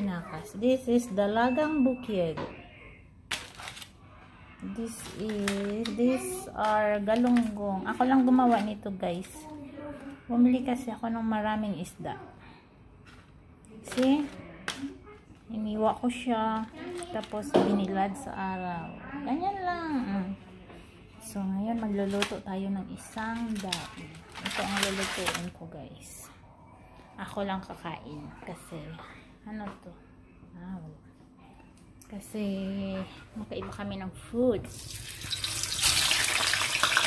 espinacas. This is dalagang bukid. These are galunggong. Ako lang gumawa nito, guys. Bumili kasi ako ng maraming isda. See? Iniwa ko siya. Tapos binilad sa araw. Ganyan lang. So, ngayon magluluto tayo ng isang daing. Ito ang lulutuin ko, guys. Ako lang kakain. Kasi, ano to? Kasi, makaiba kami ng food.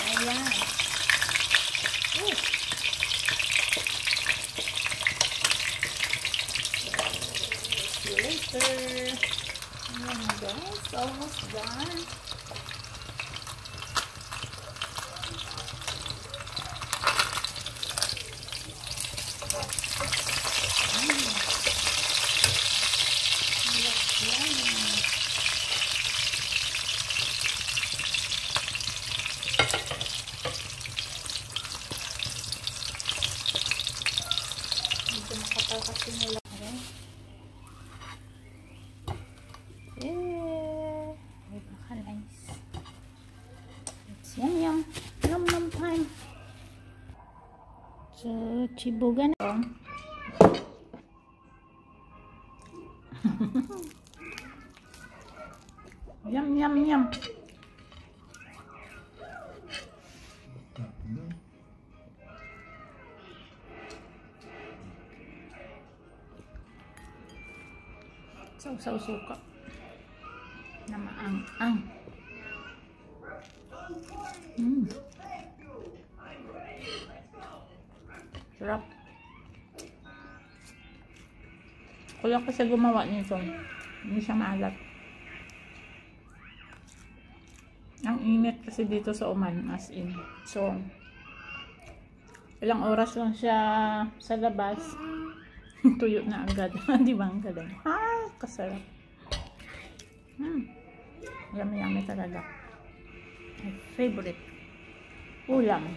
Ayan. See you later. Ayan, guys. Almost done. Kasi nila nice. It's yum time. So chibugan yum. Sausaw suka na maang-ang. Sarap. Kuya kasi gumawa nito. Hindi siya maalat. Ang init kasi dito sa Oman, as in. So, ilang oras lang siya sa labas. Tuyo na agad. Di ba ang galing? Kasarap. Yummy talaga. My favorite ulam.